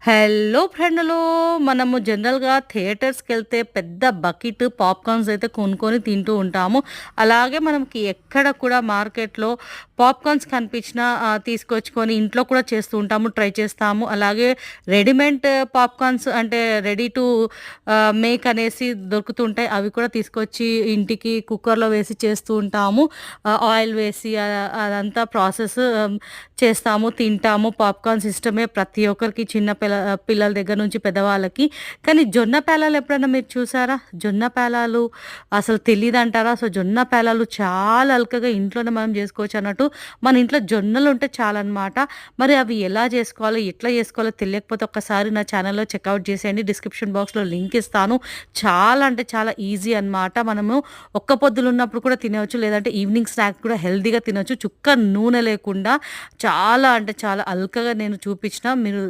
Hello ఫ్రెండ్‌లు. మనము జనరల్‌గా థియేటర్స్‌కెళ్తే పెద్ద బకెట్ పాప్‌కార్న్స్ అయితే కొనుక్కొని తింటూ ఉంటాము. అలాగే మనకి ఎక్కడ కూడా మార్కెట్‌లో పాప్‌కార్న్స్ కనిపించినా తీసుకొచ్చుకొని ఇంట్లో కూడా చేస్తూ ఉంటాము. ట్రై చేస్తాము. అలాగే రెడీమేడ్ పాప్‌కార్న్స్ అంటే రెడీ టు మేక్ అనేసి దొరుకుతుంటాయి. అవి కూడా తీసుకొచ్చి ఇంటికి కుక్కర్‌లో వేసి చేస్తూ ఉంటాము. ఆయిల్ వేసి అదంతా ప్రాసెస్ చేస్తాము, తింటాము. పాప్‌కార్న్స్ ఇష్టమే ప్రతి ఒక్కరికి పిల్లల దగ్గర నుంచి పెద్దవాళ్ళకి. కానీ జొన్న పేలాలు ఎప్పుడైనా మీరు చూసారా? జొన్న పేలాలు అసలు తెలీదంటారా? అసలు జొన్న పేలాలు చాలా అల్కగా ఇంట్లోనే మనం జేసుకోవచ్చు అన్నట్టు. మన ఇంట్లో జొన్నలుంటే చాలనమాట. మరి అవి ఎలా జేసుకోవాలో, ఎట్లా జేసుకోవాలో తెలియకపోతే ఒక్కసారి నా ఛానల్‌లో చెకౌట్ చేసేయండి. డిస్క్రిప్షన్ బాక్స్‌లో లింక్ ఇస్తాను. చాలా అంటే చాలా ఈజీ అనమాట. మనము ఒక్క పొద్దులున్నప్పుడు కూడా తినవచ్చు. లేదంటే ఈవినింగ్ స్నాక్ కూడా హెల్తీగా తినొచ్చు. చుక్క నూనె లేకుండా చాలా అంటే చాలా అల్కగా నేను చూపించిన. మీరు